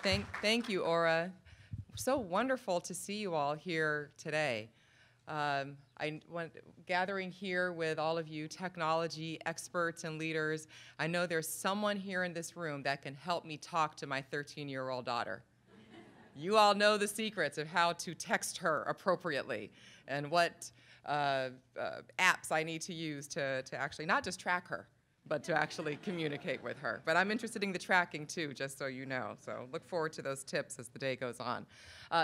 Thank you, Aura. So wonderful to see you all here today. Gathering here with all of you technology experts and leaders, I know there's someone here in this room that can help me talk to my 13-year-old daughter. You all know the secrets of how to text her appropriately and what apps I need to use to actually not just track her, but to actually communicate with her. But I'm interested in the tracking too, just so you know. So look forward to those tips as the day goes on.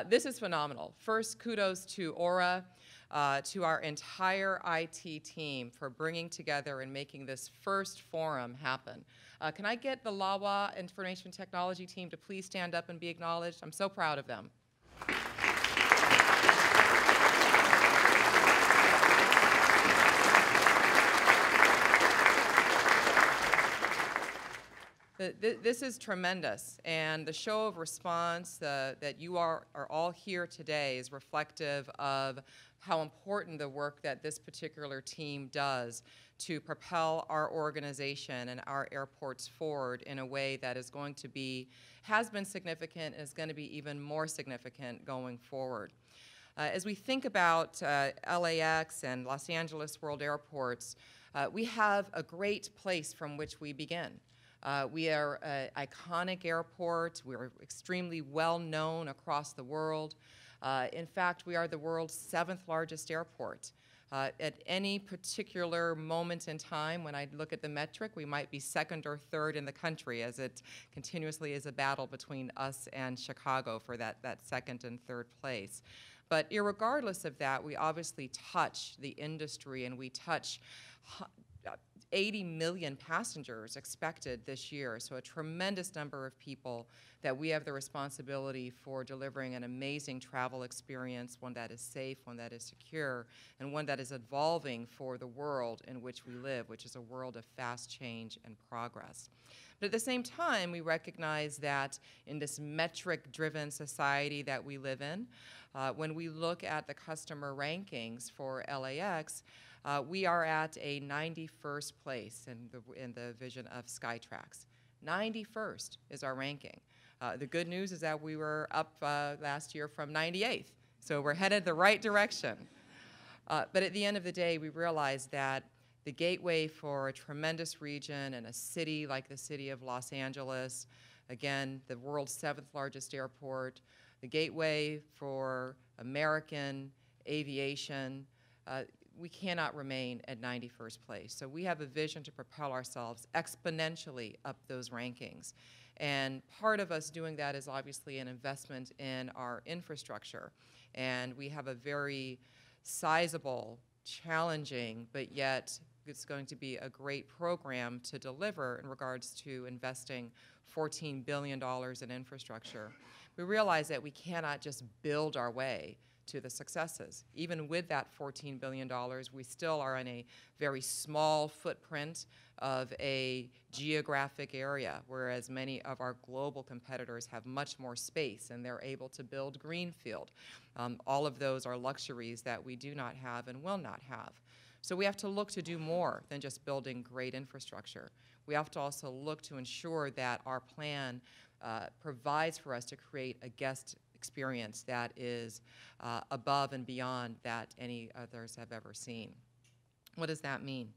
This is phenomenal. First, kudos to Aura, to our entire IT team for bringing together and making this first forum happen. Can I get the LAWA Information Technology team to please stand up and be acknowledged? I'm so proud of them. This is tremendous, and the show of response that you are all here today is reflective of how important the work that this particular team does to propel our organization and our airports forward in a way that is going to be, has been significant and is going to be even more significant going forward. As we think about LAX and Los Angeles World Airports, we have a great place from which we begin. We are an iconic airport. We're extremely well known across the world. In fact, we are the world's 7th largest airport. At any particular moment in time, when I look at the metric, we might be 2nd or 3rd in the country, as it continuously is a battle between us and Chicago for that 2nd and 3rd place. But irregardless of that, we obviously touch the industry, and we touch 80 million passengers expected this year, so a tremendous number of people that we have the responsibility for delivering an amazing travel experience, one that is safe, one that is secure, and one that is evolving for the world in which we live, which is a world of fast change and progress. But at the same time, we recognize that in this metric-driven society that we live in, when we look at the customer rankings for LAX, we are at a 91st place in the vision of Skytrax. 91st is our ranking. The good news is that we were up last year from 98th, so we're headed the right direction. But at the end of the day, we realize that the gateway for a tremendous region and a city like the city of Los Angeles, again, the world's 7th largest airport, the gateway for American aviation, we cannot remain at 91st place. So we have a vision to propel ourselves exponentially up those rankings. And part of us doing that is obviously an investment in our infrastructure. And we have a very sizable, challenging, but yet it's going to be a great program to deliver in regards to investing $14 billion in infrastructure. We realize that we cannot just build our way to the successes. Even with that $14 billion, we still are in a very small footprint of a geographic area, whereas many of our global competitors have much more space and they're able to build greenfield. All of those are luxuries that we do not have and will not have. So we have to look to do more than just building great infrastructure. We have to also look to ensure that our plan provides for us to create a guest experience that is above and beyond that any others have ever seen. What does that mean?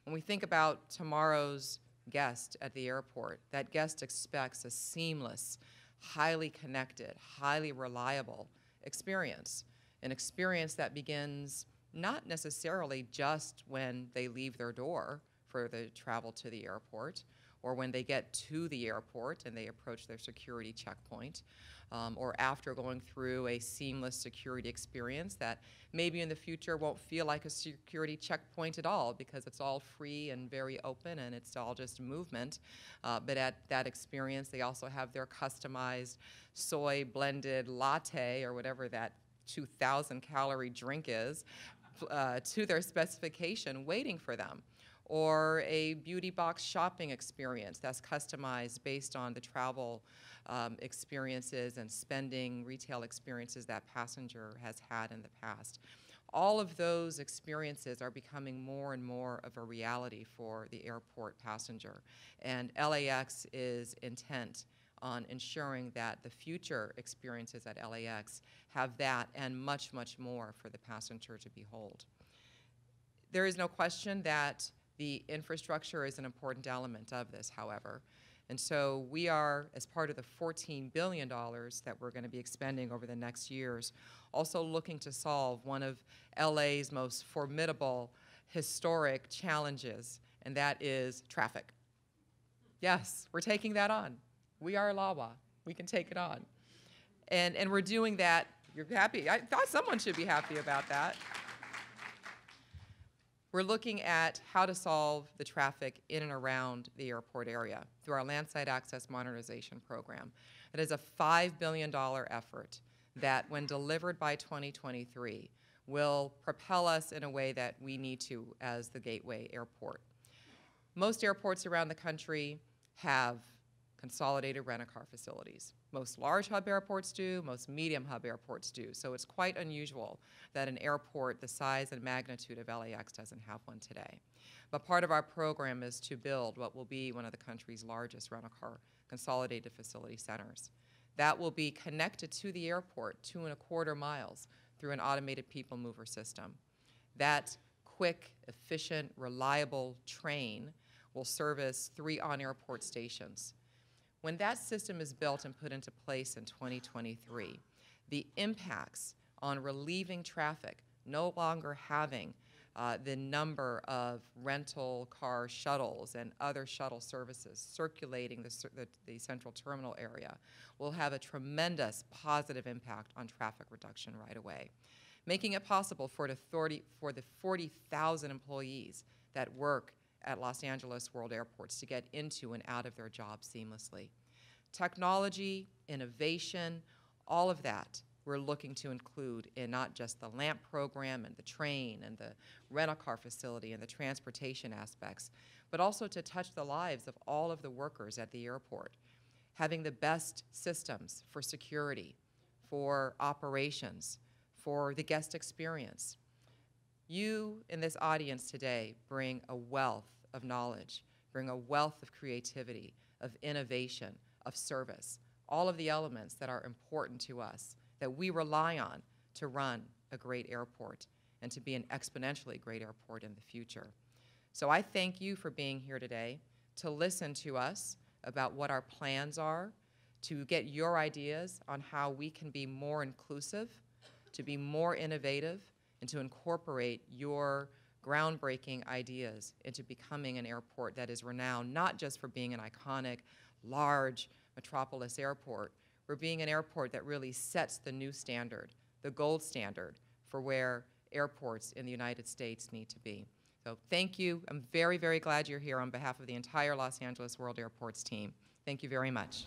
When we think about tomorrow's guest at the airport, that guest expects a seamless, highly connected, highly reliable experience, an experience that begins not necessarily just when they leave their door for the travel to the airport, or when they get to the airport and they approach their security checkpoint, or after going through a seamless security experience that maybe in the future won't feel like a security checkpoint at all because it's all free and very open and it's all just movement. But at that experience, they also have their customized soy blended latte or whatever that 2,000 calorie drink is to their specification waiting for them. Or a beauty box shopping experience that's customized based on the travel experiences and spending retail experiences that passenger has had in the past. All of those experiences are becoming more and more of a reality for the airport passenger. And LAX is intent on ensuring that the future experiences at LAX have that and much, much more for the passenger to behold. There is no question that the infrastructure is an important element of this, however. And so we are, as part of the $14 billion that we're going to be expending over the next years, also looking to solve one of LA's most formidable historic challenges, and that is traffic. Yes, we're taking that on. We are LAWA. We can take it on. And we're doing that. You're happy. I thought someone should be happy about that. We're looking at how to solve the traffic in and around the airport area through our Landside Access Modernization Program. It is a $5 billion effort that, when delivered by 2023, will propel us in a way that we need to as the gateway airport. Most airports around the country have consolidated rent-a-car facilities. Most large hub airports do, most medium hub airports do. So it's quite unusual that an airport the size and magnitude of LAX doesn't have one today. But part of our program is to build what will be one of the country's largest rent-a-car consolidated facility centers. That will be connected to the airport 2¼ miles through an automated people mover system. That quick, efficient, reliable train will service 3 on-airport stations. When that system is built and put into place in 2023, the impacts on relieving traffic, no longer having the number of rental car shuttles and other shuttle services circulating the central terminal area, will have a tremendous positive impact on traffic reduction right away, making it possible for the 40,000 employees that work at Los Angeles World Airports to get into and out of their jobs seamlessly. Technology, innovation, all of that we're looking to include in not just the LAMP program and the train and the rental-car facility and the transportation aspects, but also to touch the lives of all of the workers at the airport, having the best systems for security, for operations, for the guest experience. You in this audience today bring a wealth of knowledge, bring a wealth of creativity, of innovation, of service, all of the elements that are important to us, that we rely on to run a great airport and to be an exponentially great airport in the future. So I thank you for being here today to listen to us about what our plans are, to get your ideas on how we can be more inclusive, to be more innovative, and to incorporate your groundbreaking ideas into becoming an airport that is renowned not just for being an iconic, large metropolis airport, for being an airport that really sets the new standard, the gold standard for where airports in the United States need to be. So thank you. I'm very, very glad you're here on behalf of the entire Los Angeles World Airports team. Thank you very much.